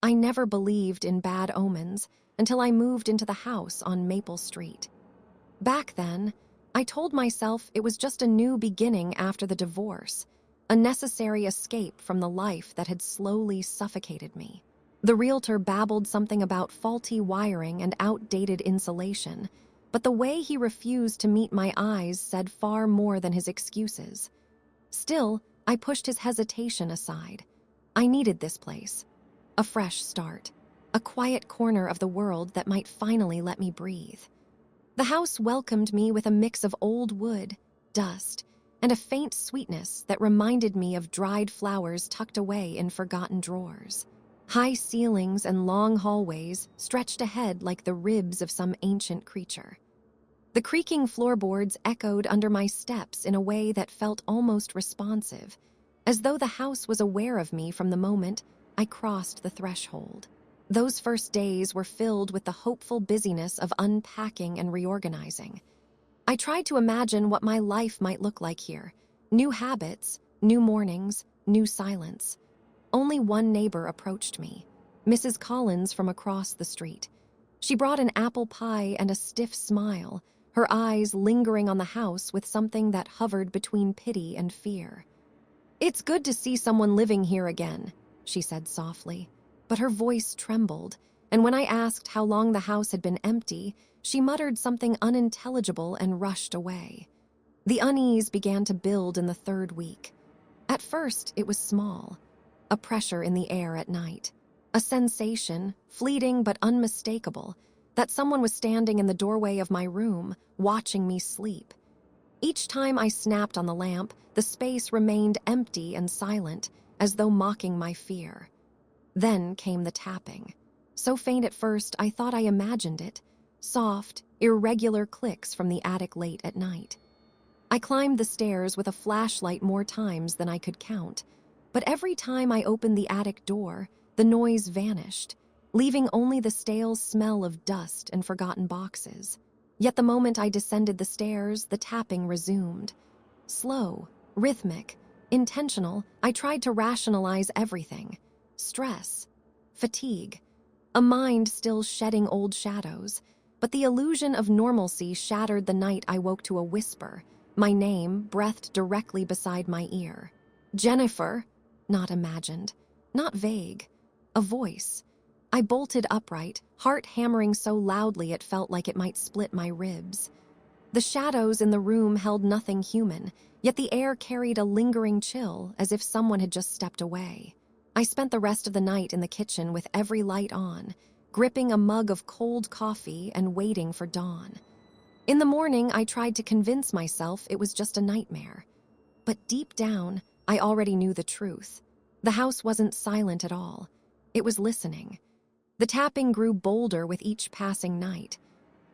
I never believed in bad omens until I moved into the house on Maple Street. Back then, I told myself it was just a new beginning after the divorce, a necessary escape from the life that had slowly suffocated me. The realtor babbled something about faulty wiring and outdated insulation, but the way he refused to meet my eyes said far more than his excuses. Still, I pushed his hesitation aside. I needed this place. A fresh start. A quiet corner of the world that might finally let me breathe. The house welcomed me with a mix of old wood, dust, and a faint sweetness that reminded me of dried flowers tucked away in forgotten drawers. High ceilings and long hallways stretched ahead like the ribs of some ancient creature. The creaking floorboards echoed under my steps in a way that felt almost responsive, as though the house was aware of me from the moment I crossed the threshold. Those first days were filled with the hopeful busyness of unpacking and reorganizing. I tried to imagine what my life might look like here. New habits, new mornings, new silence. Only one neighbor approached me, Mrs. Collins from across the street. She brought an apple pie and a stiff smile, her eyes lingering on the house with something that hovered between pity and fear. "It's good to see someone living here again," she said softly, but her voice trembled, and when I asked how long the house had been empty, she muttered something unintelligible and rushed away. The unease began to build in the third week. At first, it was small, a pressure in the air at night, a sensation, fleeting but unmistakable, that someone was standing in the doorway of my room, watching me sleep. Each time I snapped on the lamp, the space remained empty and silent, as though mocking my fear. Then came the tapping. So faint at first, I thought I imagined it. Soft, irregular clicks from the attic late at night. I climbed the stairs with a flashlight more times than I could count, but every time I opened the attic door, the noise vanished, leaving only the stale smell of dust and forgotten boxes. Yet the moment I descended the stairs, the tapping resumed. Slow, rhythmic, intentional, I tried to rationalize everything. Stress, fatigue, a mind still shedding old shadows, but the illusion of normalcy shattered the night I woke to a whisper, my name breathed directly beside my ear. Jennifer, not imagined, not vague, a voice. I bolted upright, heart hammering so loudly it felt like it might split my ribs. The shadows in the room held nothing human, yet the air carried a lingering chill as if someone had just stepped away. I spent the rest of the night in the kitchen with every light on, gripping a mug of cold coffee and waiting for dawn. In the morning, I tried to convince myself it was just a nightmare. But deep down, I already knew the truth. The house wasn't silent at all. It was listening. The tapping grew bolder with each passing night.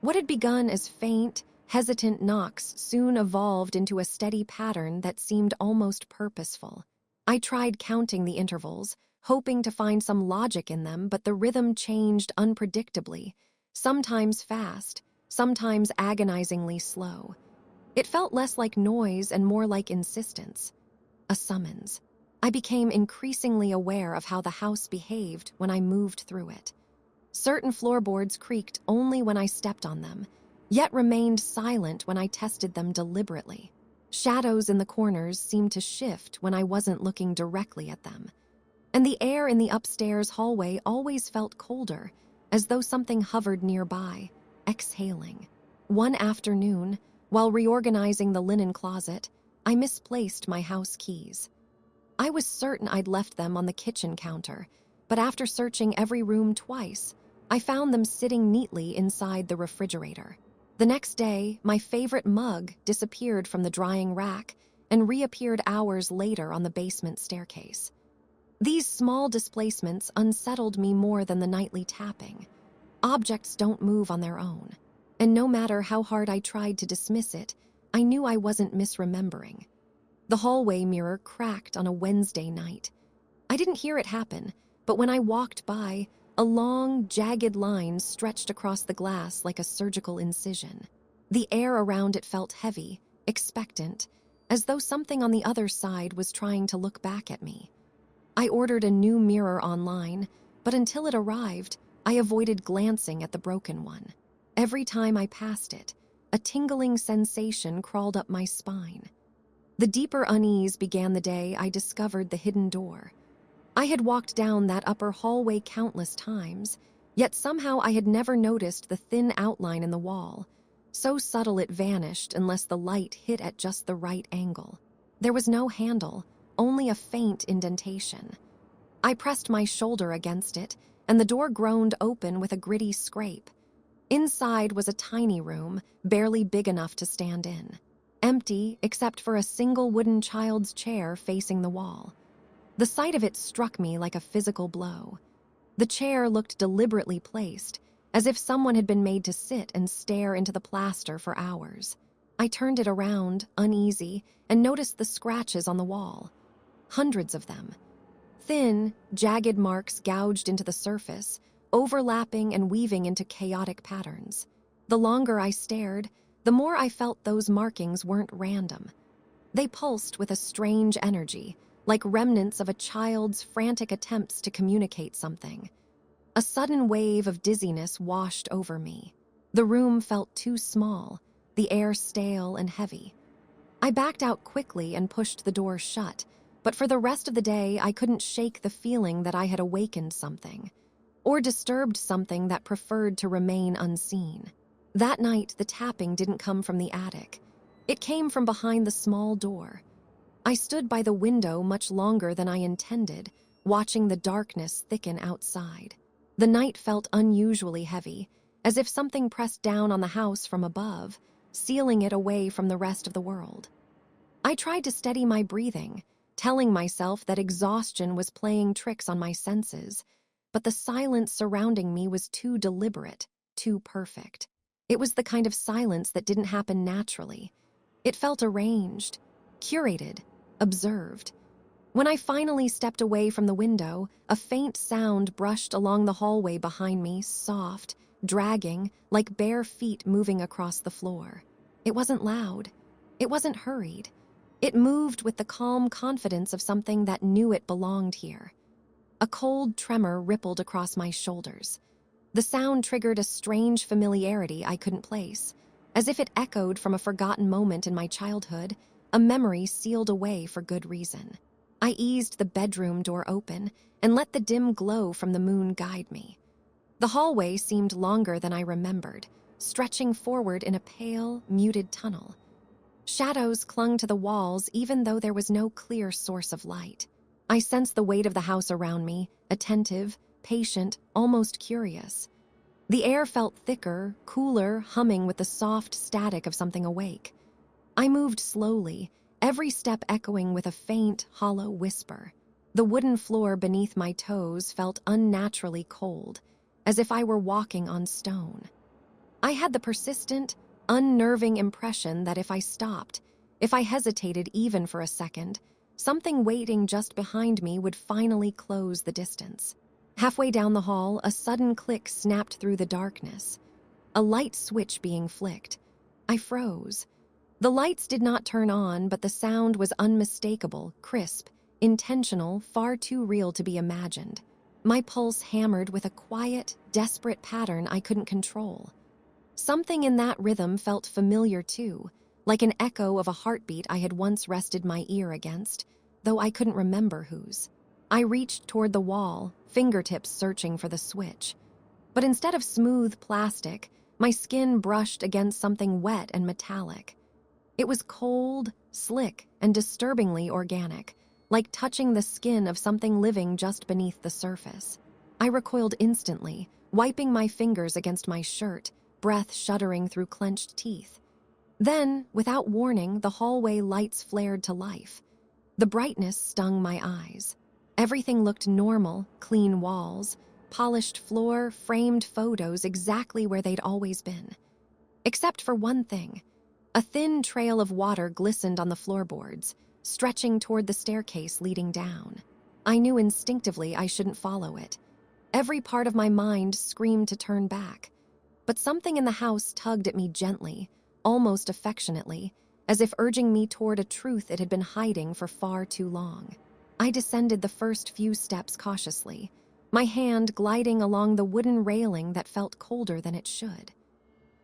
What had begun as faint, hesitant knocks soon evolved into a steady pattern that seemed almost purposeful. I tried counting the intervals, hoping to find some logic in them, but the rhythm changed unpredictably, sometimes fast, sometimes agonizingly slow. It felt less like noise and more like insistence, a summons. I became increasingly aware of how the house behaved when I moved through it. Certain floorboards creaked only when I stepped on them, yet remained silent when I tested them deliberately. Shadows in the corners seemed to shift when I wasn't looking directly at them. And the air in the upstairs hallway always felt colder, as though something hovered nearby, exhaling. One afternoon, while reorganizing the linen closet, I misplaced my house keys. I was certain I'd left them on the kitchen counter, but after searching every room twice, I found them sitting neatly inside the refrigerator. The next day, my favorite mug disappeared from the drying rack and reappeared hours later on the basement staircase. These small displacements unsettled me more than the nightly tapping. Objects don't move on their own, and no matter how hard I tried to dismiss it, I knew I wasn't misremembering. The hallway mirror cracked on a Wednesday night. I didn't hear it happen, but when I walked by, a long, jagged line stretched across the glass like a surgical incision. The air around it felt heavy, expectant, as though something on the other side was trying to look back at me. I ordered a new mirror online, but until it arrived, I avoided glancing at the broken one. Every time I passed it, a tingling sensation crawled up my spine. The deeper unease began the day I discovered the hidden door. I had walked down that upper hallway countless times, yet somehow I had never noticed the thin outline in the wall. So subtle it vanished unless the light hit at just the right angle. There was no handle, only a faint indentation. I pressed my shoulder against it, and the door groaned open with a gritty scrape. Inside was a tiny room, barely big enough to stand in. Empty except for a single wooden child's chair facing the wall. The sight of it struck me like a physical blow. The chair looked deliberately placed, as if someone had been made to sit and stare into the plaster for hours. I turned it around, uneasy, and noticed the scratches on the wall. Hundreds of them. Thin, jagged marks gouged into the surface, overlapping and weaving into chaotic patterns. The longer I stared, the more I felt those markings weren't random. They pulsed with a strange energy, like remnants of a child's frantic attempts to communicate something. A sudden wave of dizziness washed over me. The room felt too small, the air stale and heavy. I backed out quickly and pushed the door shut, but for the rest of the day I couldn't shake the feeling that I had awakened something, or disturbed something that preferred to remain unseen. That night, the tapping didn't come from the attic. It came from behind the small door. I stood by the window much longer than I intended, watching the darkness thicken outside. The night felt unusually heavy, as if something pressed down on the house from above, sealing it away from the rest of the world. I tried to steady my breathing, telling myself that exhaustion was playing tricks on my senses, but the silence surrounding me was too deliberate, too perfect. It was the kind of silence that didn't happen naturally. It felt arranged, curated, observed. When I finally stepped away from the window, a faint sound brushed along the hallway behind me, soft, dragging, like bare feet moving across the floor. It wasn't loud. It wasn't hurried. It moved with the calm confidence of something that knew it belonged here. A cold tremor rippled across my shoulders. The sound triggered a strange familiarity I couldn't place, as if it echoed from a forgotten moment in my childhood, a memory sealed away for good reason. I eased the bedroom door open and let the dim glow from the moon guide me. The hallway seemed longer than I remembered, stretching forward in a pale, muted tunnel. Shadows clung to the walls even though there was no clear source of light. I sensed the weight of the house around me, attentive, patient, almost curious. The air felt thicker, cooler, humming with the soft static of something awake. I moved slowly, every step echoing with a faint, hollow whisper. The wooden floor beneath my toes felt unnaturally cold, as if I were walking on stone. I had the persistent, unnerving impression that if I stopped, if I hesitated even for a second, something waiting just behind me would finally close the distance. Halfway down the hall, a sudden click snapped through the darkness. A light switch being flicked. I froze. The lights did not turn on, but the sound was unmistakable, crisp, intentional, far too real to be imagined. My pulse hammered with a quiet, desperate pattern I couldn't control. Something in that rhythm felt familiar too, like an echo of a heartbeat I had once rested my ear against, though I couldn't remember whose. I reached toward the wall, fingertips searching for the switch. But instead of smooth plastic, my skin brushed against something wet and metallic. It was cold, slick, and disturbingly organic, like touching the skin of something living just beneath the surface. I recoiled instantly, wiping my fingers against my shirt, breath shuddering through clenched teeth. Then, without warning, the hallway lights flared to life. The brightness stung my eyes. Everything looked normal, clean walls, polished floor, framed photos exactly where they'd always been. Except for one thing. A thin trail of water glistened on the floorboards, stretching toward the staircase leading down. I knew instinctively I shouldn't follow it. Every part of my mind screamed to turn back. But something in the house tugged at me gently, almost affectionately, as if urging me toward a truth it had been hiding for far too long. I descended the first few steps cautiously, my hand gliding along the wooden railing that felt colder than it should.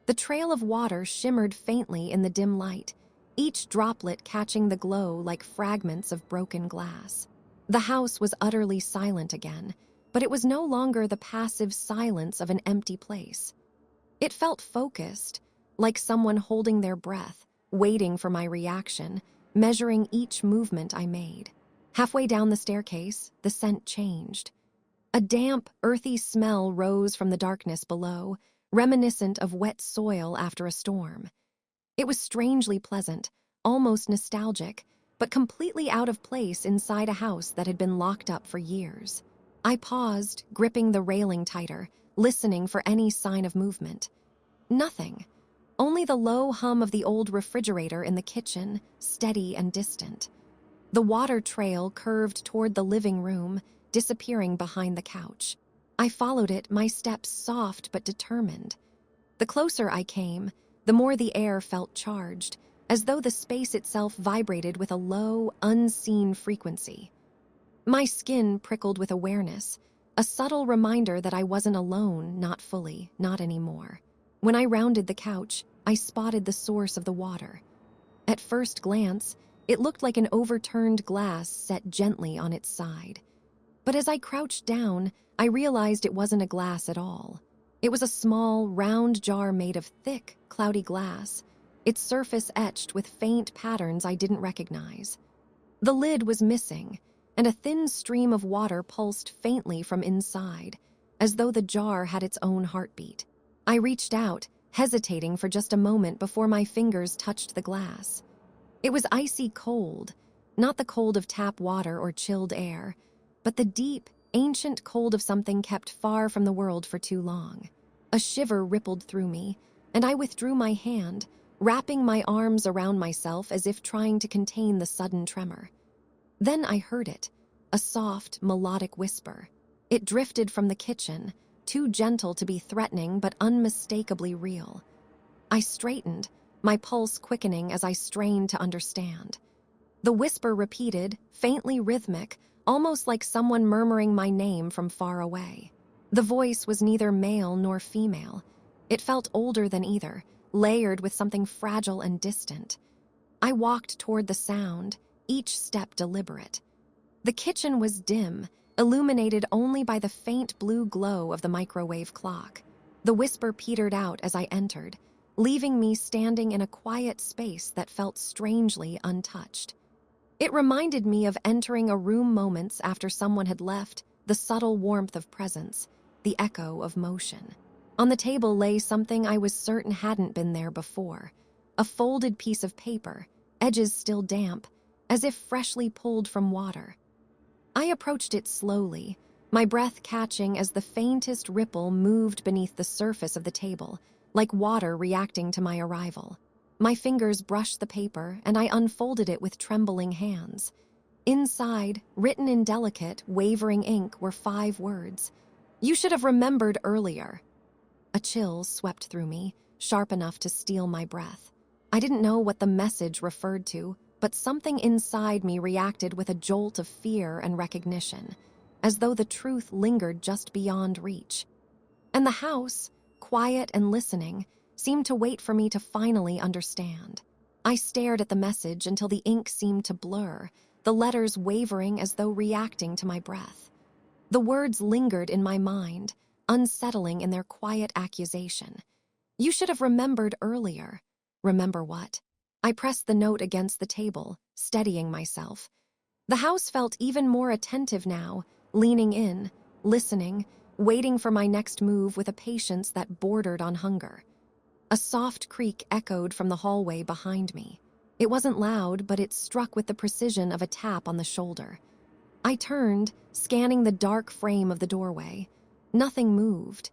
The trail of water shimmered faintly in the dim light, each droplet catching the glow like fragments of broken glass. The house was utterly silent again, but it was no longer the passive silence of an empty place. It felt focused, like someone holding their breath, waiting for my reaction, measuring each movement I made. Halfway down the staircase, the scent changed. A damp, earthy smell rose from the darkness below, reminiscent of wet soil after a storm. It was strangely pleasant, almost nostalgic, but completely out of place inside a house that had been locked up for years. I paused, gripping the railing tighter, listening for any sign of movement. Nothing. Only the low hum of the old refrigerator in the kitchen, steady and distant. The water trail curved toward the living room, disappearing behind the couch. I followed it, my steps soft but determined. The closer I came, the more the air felt charged, as though the space itself vibrated with a low, unseen frequency. My skin prickled with awareness, a subtle reminder that I wasn't alone, not fully, not anymore. When I rounded the couch, I spotted the source of the water. At first glance, it looked like an overturned glass set gently on its side. But as I crouched down, I realized it wasn't a glass at all. It was a small, round jar made of thick, cloudy glass, its surface etched with faint patterns I didn't recognize. The lid was missing, and a thin stream of water pulsed faintly from inside, as though the jar had its own heartbeat. I reached out, hesitating for just a moment before my fingers touched the glass. It was icy cold, not the cold of tap water or chilled air, but the deep, ancient cold of something kept far from the world for too long. A shiver rippled through me, and I withdrew my hand, wrapping my arms around myself as if trying to contain the sudden tremor. Then I heard it, a soft, melodic whisper. It drifted from the kitchen, too gentle to be threatening but unmistakably real. I straightened, my pulse quickening as I strained to understand. The whisper repeated, faintly rhythmic, almost like someone murmuring my name from far away. The voice was neither male nor female. It felt older than either, layered with something fragile and distant. I walked toward the sound, each step deliberate. The kitchen was dim, illuminated only by the faint blue glow of the microwave clock. The whisper petered out as I entered, leaving me standing in a quiet space that felt strangely untouched. It reminded me of entering a room moments after someone had left, the subtle warmth of presence, the echo of motion. On the table lay something I was certain hadn't been there before, a folded piece of paper, edges still damp, as if freshly pulled from water. I approached it slowly, my breath catching as the faintest ripple moved beneath the surface of the table, like water reacting to my arrival. My fingers brushed the paper, and I unfolded it with trembling hands. Inside, written in delicate, wavering ink, were 5 words. "You should have remembered earlier." A chill swept through me, sharp enough to steal my breath. I didn't know what the message referred to, but something inside me reacted with a jolt of fear and recognition, as though the truth lingered just beyond reach. And the house, quiet and listening, seemed to wait for me to finally understand. I stared at the message until the ink seemed to blur, the letters wavering as though reacting to my breath. The words lingered in my mind, unsettling in their quiet accusation. "You should have remembered earlier." Remember what? I pressed the note against the table, steadying myself. The house felt even more attentive now, leaning in, listening, waiting for my next move with a patience that bordered on hunger. A soft creak echoed from the hallway behind me. It wasn't loud, but it struck with the precision of a tap on the shoulder. I turned, scanning the dark frame of the doorway. Nothing moved,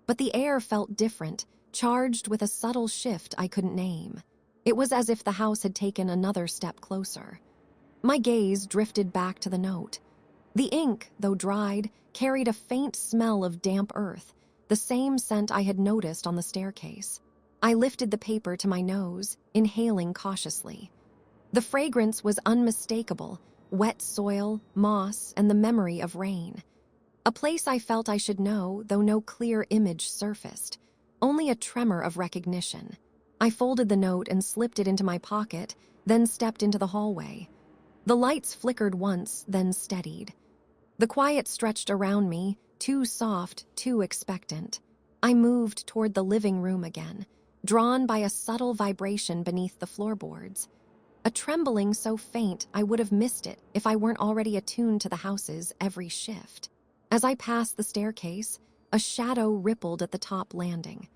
but the air felt different, charged with a subtle shift I couldn't name. It was as if the house had taken another step closer. My gaze drifted back to the note. The ink, though dried, carried a faint smell of damp earth, the same scent I had noticed on the staircase. I lifted the paper to my nose, inhaling cautiously. The fragrance was unmistakable, wet soil, moss, and the memory of rain. A place I felt I should know, though no clear image surfaced, only a tremor of recognition. I folded the note and slipped it into my pocket, then stepped into the hallway. The lights flickered once, then steadied. The quiet stretched around me, too soft, too expectant. I moved toward the living room again, drawn by a subtle vibration beneath the floorboards. A trembling so faint I would have missed it if I weren't already attuned to the house's every shift. As I passed the staircase, a shadow rippled at the top landing.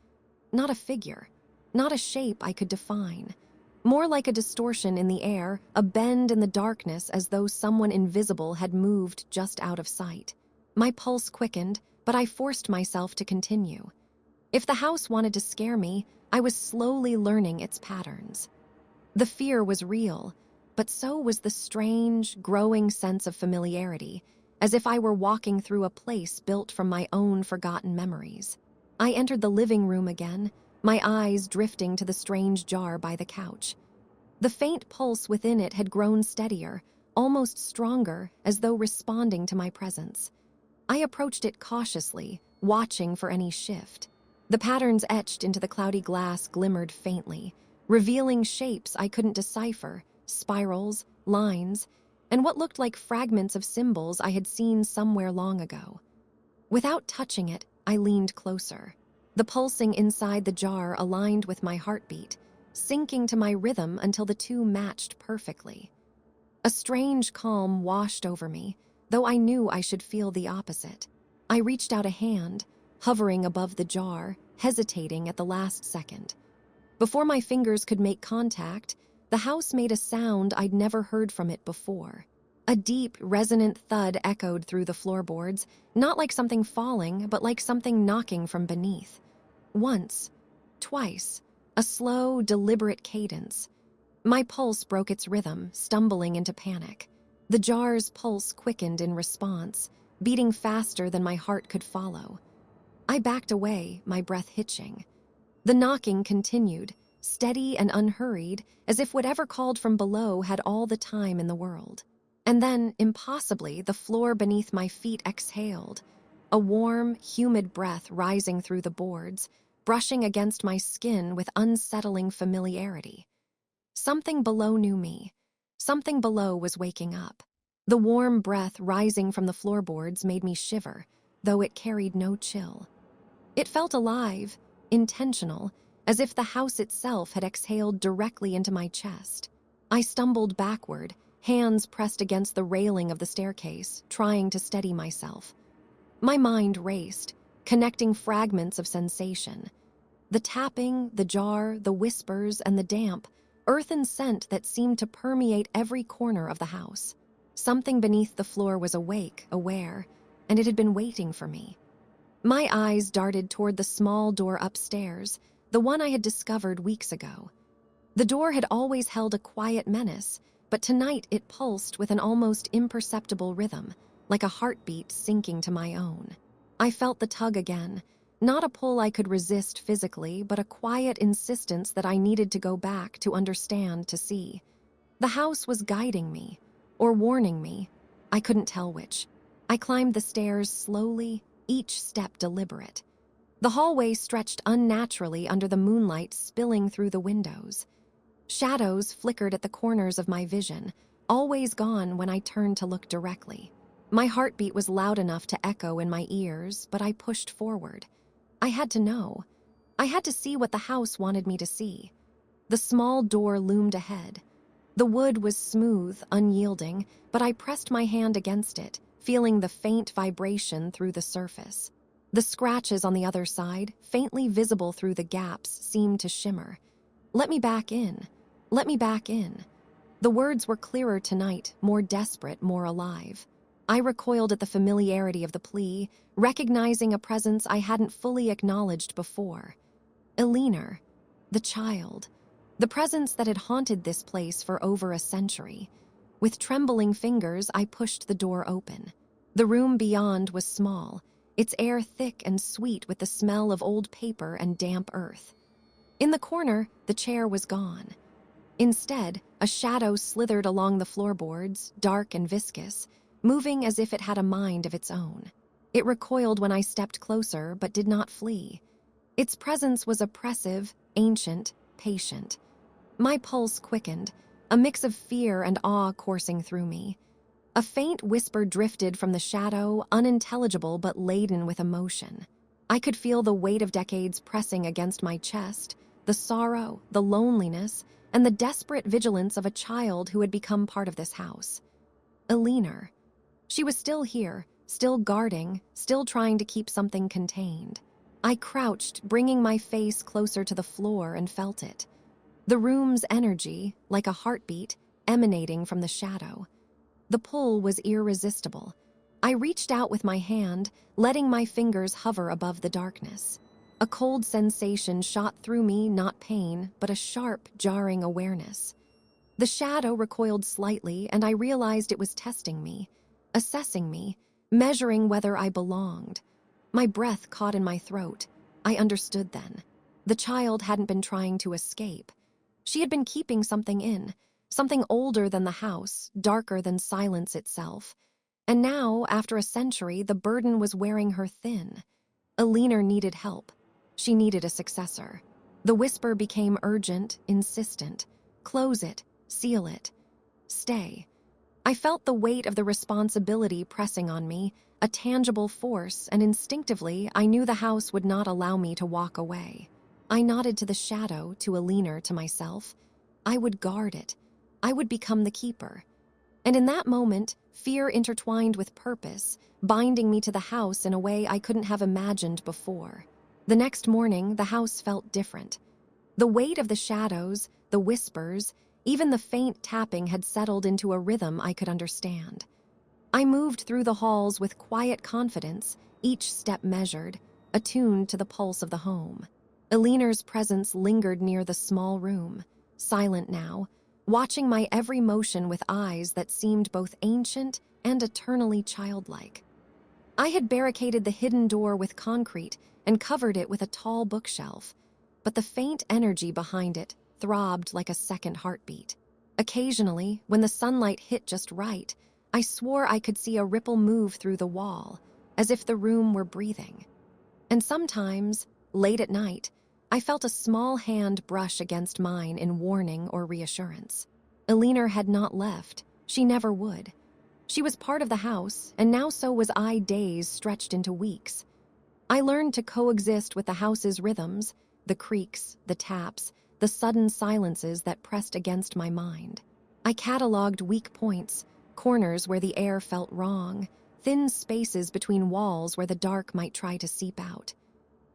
Not a figure, not a shape I could define. More like a distortion in the air, a bend in the darkness as though someone invisible had moved just out of sight. My pulse quickened, but I forced myself to continue. If the house wanted to scare me, I was slowly learning its patterns. The fear was real, but so was the strange, growing sense of familiarity, as if I were walking through a place built from my own forgotten memories. I entered the living room again, my eyes drifting to the strange jar by the couch. The faint pulse within it had grown steadier, almost stronger, as though responding to my presence. I approached it cautiously, watching for any shift. The patterns etched into the cloudy glass glimmered faintly, revealing shapes I couldn't decipher, spirals, lines, and what looked like fragments of symbols I had seen somewhere long ago. Without touching it, I leaned closer. The pulsing inside the jar aligned with my heartbeat, syncing to my rhythm until the two matched perfectly. A strange calm washed over me, though I knew I should feel the opposite. I reached out a hand, hovering above the jar, hesitating at the last second. Before my fingers could make contact, the house made a sound I'd never heard from it before. A deep, resonant thud echoed through the floorboards, not like something falling, but like something knocking from beneath. Once, twice, a slow, deliberate cadence. My pulse broke its rhythm, stumbling into panic. The jar's pulse quickened in response, beating faster than my heart could follow. I backed away, my breath hitching. The knocking continued, steady and unhurried, as if whatever called from below had all the time in the world. And then, impossibly, the floor beneath my feet exhaled, a warm, humid breath rising through the boards, brushing against my skin with unsettling familiarity. Something below knew me. Something below was waking up. The warm breath rising from the floorboards made me shiver, though it carried no chill. It felt alive, intentional, as if the house itself had exhaled directly into my chest. I stumbled backward, hands pressed against the railing of the staircase, trying to steady myself. My mind raced, connecting fragments of sensation. The tapping, the jar, the whispers, and the damp, earthen scent that seemed to permeate every corner of the house. Something beneath the floor was awake, aware, and it had been waiting for me. My eyes darted toward the small door upstairs, the one I had discovered weeks ago. The door had always held a quiet menace, but tonight it pulsed with an almost imperceptible rhythm, like a heartbeat sinking to my own. I felt the tug again, not a pull I could resist physically, but a quiet insistence that I needed to go back to understand, to see. The house was guiding me, or warning me. I couldn't tell which. I climbed the stairs slowly, each step deliberate. The hallway stretched unnaturally under the moonlight spilling through the windows. Shadows flickered at the corners of my vision, always gone when I turned to look directly. My heartbeat was loud enough to echo in my ears, but I pushed forward. I had to know. I had to see what the house wanted me to see. The small door loomed ahead. The wood was smooth, unyielding, but I pressed my hand against it, feeling the faint vibration through the surface. The scratches on the other side, faintly visible through the gaps, seemed to shimmer. Let me back in. Let me back in. The words were clearer tonight, more desperate, more alive. I recoiled at the familiarity of the plea, recognizing a presence I hadn't fully acknowledged before. Eleanor, the child, the presence that had haunted this place for over a century. With trembling fingers, I pushed the door open. The room beyond was small, its air thick and sweet with the smell of old paper and damp earth. In the corner, the chair was gone. Instead, a shadow slithered along the floorboards, dark and viscous, moving as if it had a mind of its own. It recoiled when I stepped closer, but did not flee. Its presence was oppressive, ancient, patient. My pulse quickened, a mix of fear and awe coursing through me. A faint whisper drifted from the shadow, unintelligible but laden with emotion. I could feel the weight of decades pressing against my chest, the sorrow, the loneliness, and the desperate vigilance of a child who had become part of this house. Eleanor. She was still here, still guarding, still trying to keep something contained. I crouched, bringing my face closer to the floor, and felt it. The room's energy, like a heartbeat, emanating from the shadow. The pull was irresistible. I reached out with my hand, letting my fingers hover above the darkness. A cold sensation shot through me, not pain, but a sharp, jarring awareness. The shadow recoiled slightly, and I realized it was testing me, assessing me, measuring whether I belonged. My breath caught in my throat. I understood then. The child hadn't been trying to escape. She had been keeping something in, something older than the house, darker than silence itself. And now, after a century, the burden was wearing her thin. Eleanor needed help. She needed a successor. The whisper became urgent, insistent. Close it, seal it, stay. I felt the weight of the responsibility pressing on me, a tangible force, and instinctively I knew the house would not allow me to walk away. I nodded to the shadow, to Eleanor, to myself. I would guard it. I would become the keeper. And in that moment, fear intertwined with purpose, binding me to the house in a way I couldn't have imagined before. The next morning, the house felt different. The weight of the shadows, the whispers, even the faint tapping had settled into a rhythm I could understand. I moved through the halls with quiet confidence, each step measured, attuned to the pulse of the home. Eleanor's presence lingered near the small room, silent now, watching my every motion with eyes that seemed both ancient and eternally childlike. I had barricaded the hidden door with concrete and covered it with a tall bookshelf, but the faint energy behind it throbbed like a second heartbeat. Occasionally, when the sunlight hit just right, I swore I could see a ripple move through the wall, as if the room were breathing. And sometimes, late at night, I felt a small hand brush against mine in warning or reassurance. Eleanor had not left. She never would. She was part of the house, and now so was I, days stretched into weeks. I learned to coexist with the house's rhythms, the creaks, the taps, the sudden silences that pressed against my mind. I cataloged weak points, corners where the air felt wrong, thin spaces between walls where the dark might try to seep out.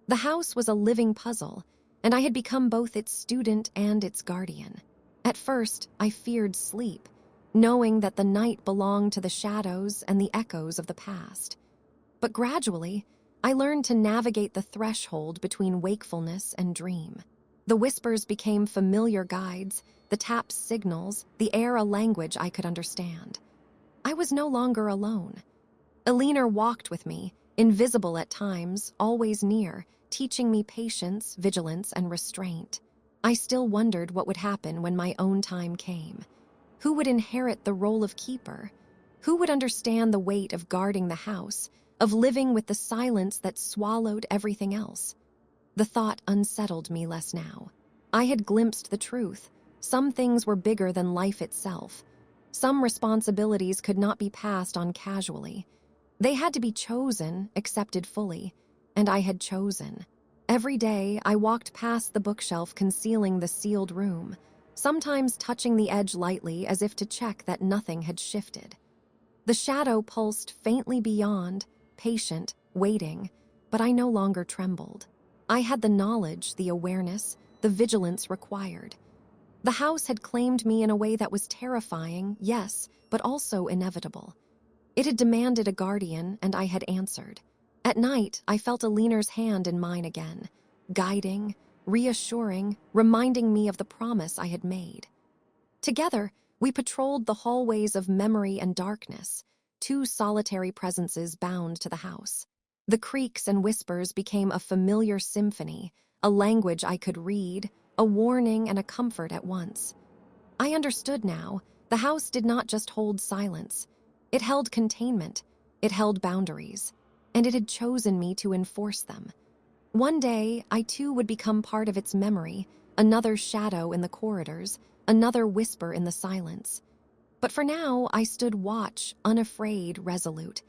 The house was a living puzzle, and I had become both its student and its guardian. At first, I feared sleep, knowing that the night belonged to the shadows and the echoes of the past. But gradually, I learned to navigate the threshold between wakefulness and dream. The whispers became familiar guides, the taps signals, the air a language I could understand. I was no longer alone. Eleanor walked with me, invisible at times, always near, teaching me patience, vigilance, and restraint. I still wondered what would happen when my own time came. Who would inherit the role of keeper? Who would understand the weight of guarding the house, of living with the silence that swallowed everything else? The thought unsettled me less now. I had glimpsed the truth. Some things were bigger than life itself. Some responsibilities could not be passed on casually. They had to be chosen, accepted fully, and I had chosen. Every day, I walked past the bookshelf concealing the sealed room, sometimes touching the edge lightly as if to check that nothing had shifted. The shadow pulsed faintly beyond, patient, waiting, but I no longer trembled. I had the knowledge, the awareness, the vigilance required. The house had claimed me in a way that was terrifying, yes, but also inevitable. It had demanded a guardian, and I had answered. At night, I felt Eleanor's hand in mine again, guiding, reassuring, reminding me of the promise I had made. Together, we patrolled the hallways of memory and darkness, two solitary presences bound to the house. The creaks and whispers became a familiar symphony, a language I could read, a warning and a comfort at once. I understood now, the house did not just hold silence. It held containment. It held boundaries. and it had chosen me to enforce them. One day, I too would become part of its memory, another shadow in the corridors, another whisper in the silence. But for now, I stood watch, unafraid, resolute.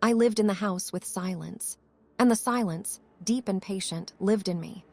I lived in the house with silence, and the silence, deep and patient, lived in me.